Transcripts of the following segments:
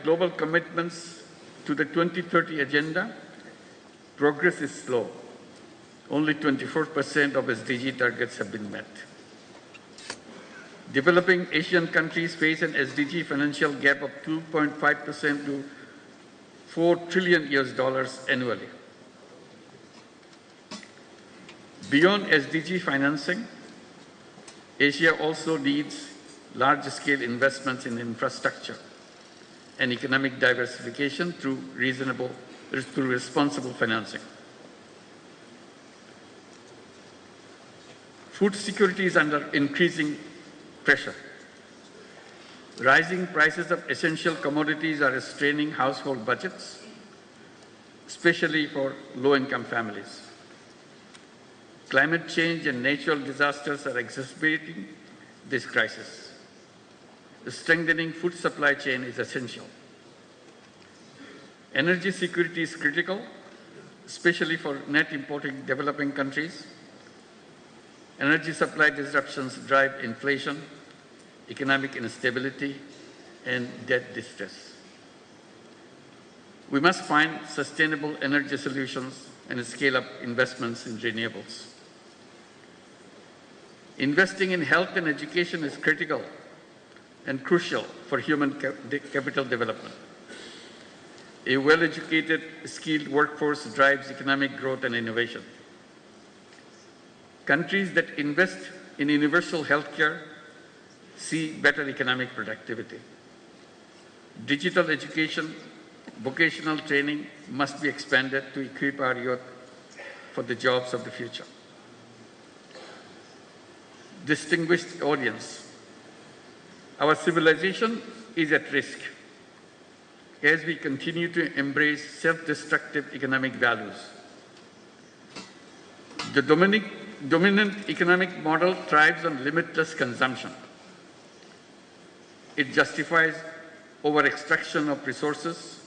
global commitments to the 2030 agenda, progress is slow. Only 24% of SDG targets have been met. Developing Asian countries face an SDG financial gap of 2.5% to $4 trillion annually. Beyond SDG financing, Asia also needs large-scale investments in infrastructure and economic diversification through responsible financing. Food security is under increasing pressure. Rising prices of essential commodities are straining household budgets, especially for low-income families. Climate change and natural disasters are exacerbating this crisis. Strengthening food supply chain is essential. Energy security is critical, especially for net importing developing countries. Energy supply disruptions drive inflation, economic instability, and debt distress. We must find sustainable energy solutions and scale up investments in renewables. Investing in health and education is critical and crucial for human capital development. A well-educated, skilled workforce drives economic growth and innovation. Countries that invest in universal healthcare see better economic productivity. Digital education, vocational training must be expanded to equip our youth for the jobs of the future. Distinguished audience, our civilization is at risk as we continue to embrace self-destructive economic values. The dominant economic model thrives on limitless consumption. It justifies over-extraction of resources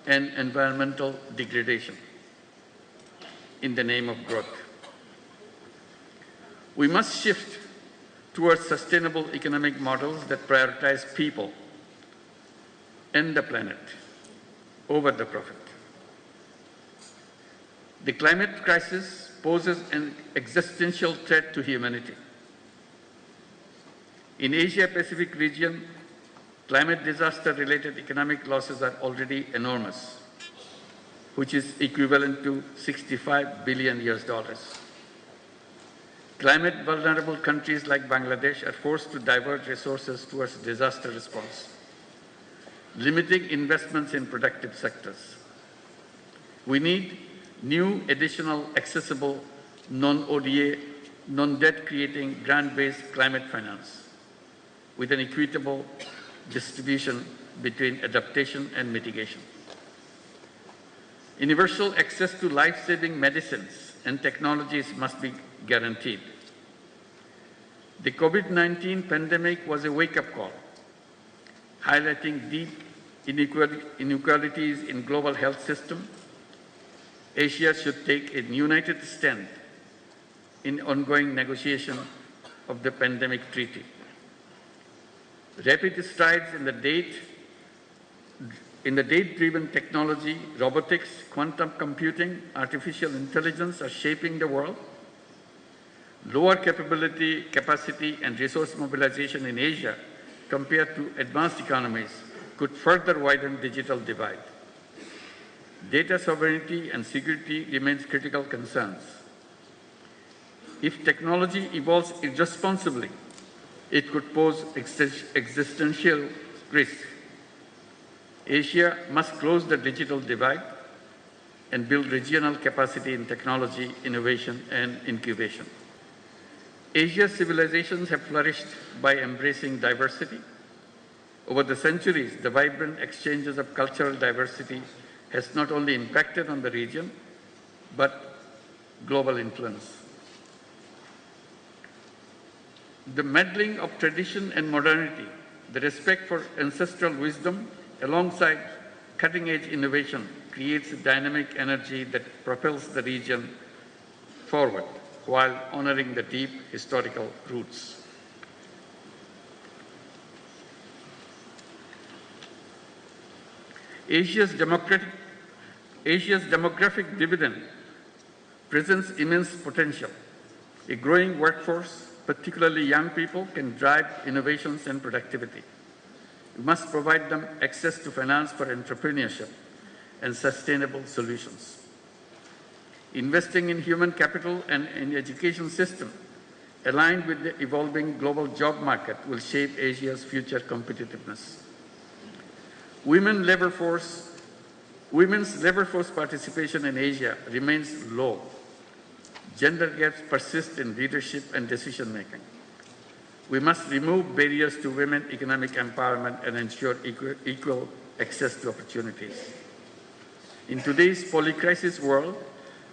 and environmental degradation in the name of growth. We must shift towards sustainable economic models that prioritize people and the planet over the profit. The climate crisis poses an existential threat to humanity. In Asia-Pacific region, climate disaster-related economic losses are already enormous, which is equivalent to $65 billion. Climate-vulnerable countries like Bangladesh are forced to divert resources towards disaster response, limiting investments in productive sectors. We need new, additional, accessible, non-ODA, non-debt-creating, grant-based climate finance with an equitable distribution between adaptation and mitigation. Universal access to life-saving medicines and technologies must be guaranteed. The COVID-19 pandemic was a wake-up call, highlighting deep inequalities in global health system. Asia should take a united stand in ongoing negotiation of the pandemic treaty. Rapid strides in the data-driven technology, robotics, quantum computing, artificial intelligence are shaping the world. Lower capacity and resource mobilization in Asia compared to advanced economies could further widen digital divide. Data sovereignty and security remains critical concerns. If technology evolves irresponsibly, it could pose existential risk. Asia must close the digital divide and build regional capacity in technology, innovation, and incubation. Asia's civilizations have flourished by embracing diversity. Over the centuries, the vibrant exchanges of cultural diversity has not only impacted on the region, but global influence. The melding of tradition and modernity, the respect for ancestral wisdom alongside cutting-edge innovation creates a dynamic energy that propels the region forward while honoring the deep historical roots. Asia's demographic dividend presents immense potential. A growing workforce, particularly young people, can drive innovations and productivity. We must provide them access to finance for entrepreneurship and sustainable solutions. Investing in human capital and in the education system aligned with the evolving global job market will shape Asia's future competitiveness. Women's labor force participation in Asia remains low. Gender gaps persist in leadership and decision-making. We must remove barriers to women economic empowerment and ensure equal access to opportunities. In today's polycrisis world,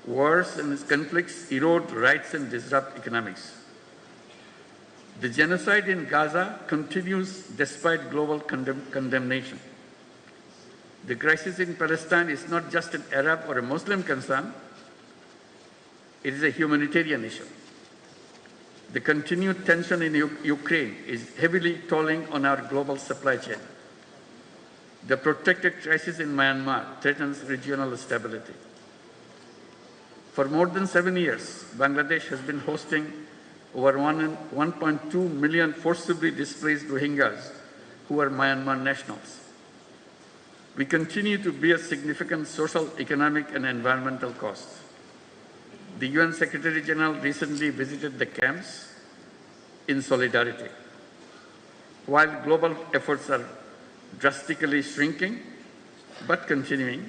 wars and conflicts erode rights and disrupt economics. The genocide in Gaza continues despite global condemnation. The crisis in Palestine is not just an Arab or a Muslim concern, it is a humanitarian issue. The continued tension in Ukraine is heavily tolling on our global supply chain. The protracted crisis in Myanmar threatens regional stability. For more than 7 years, Bangladesh has been hosting over 1.2 million forcibly displaced Rohingyas who are Myanmar nationals. We continue to bear significant social, economic, and environmental costs. The UN Secretary General recently visited the camps in solidarity. While global efforts are drastically shrinking but continuing,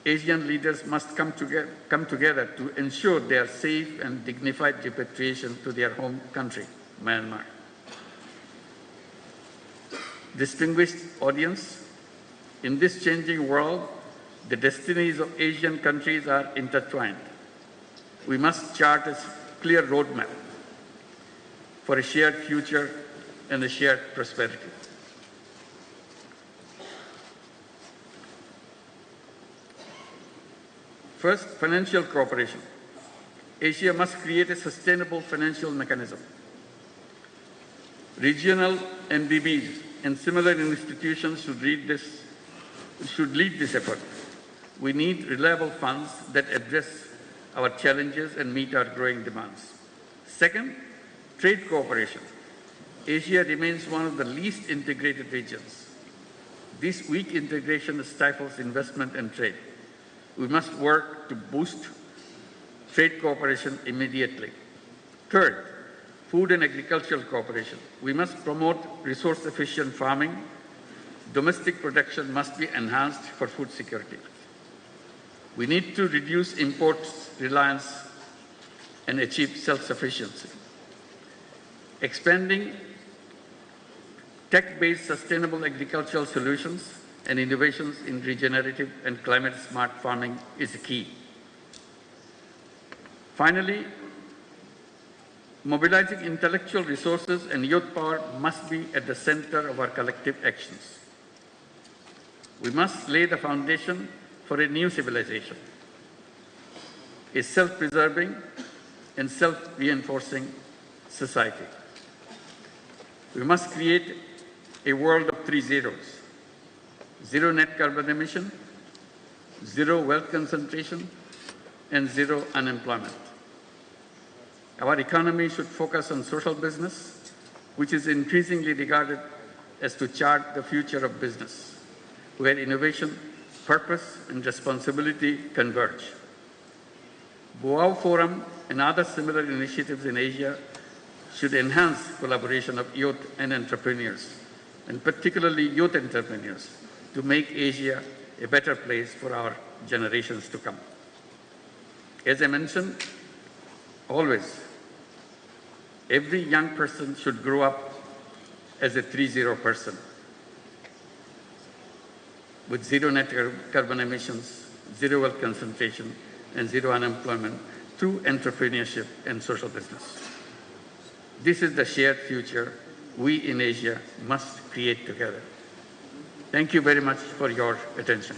Asian leaders must come together to ensure their safe and dignified repatriation to their home country, Myanmar. Distinguished audience, in this changing world, the destinies of Asian countries are intertwined. We must chart a clear roadmap for a shared future and a shared prosperity. First, financial cooperation. Asia must create a sustainable financial mechanism. Regional MDBs and similar institutions should lead this effort. We need reliable funds that address our challenges and meet our growing demands. Second, trade cooperation. Asia remains one of the least integrated regions. This weak integration stifles investment and trade. We must work to boost trade cooperation immediately. Third, food and agricultural cooperation. We must promote resource-efficient farming. Domestic production must be enhanced for food security. We need to reduce imports reliance and achieve self-sufficiency. Expanding tech-based sustainable agricultural solutions and innovations in regenerative and climate-smart farming is key. Finally, mobilizing intellectual resources and youth power must be at the center of our collective actions. We must lay the foundation for a new civilization, a self-preserving and self-reinforcing society. We must create a world of 3 zeros. Zero net carbon emission, zero wealth concentration, and zero unemployment. Our economy should focus on social business, which is increasingly regarded as to chart the future of business, where innovation, purpose, and responsibility converge. Boao Forum and other similar initiatives in Asia should enhance collaboration of youth and entrepreneurs, and particularly youth entrepreneurs, to make Asia a better place for our generations to come. As I mentioned, always, every young person should grow up as a 3-0 person with zero net carbon emissions, zero wealth concentration, and zero unemployment through entrepreneurship and social business. This is the shared future we in Asia must create together. Thank you very much for your attention.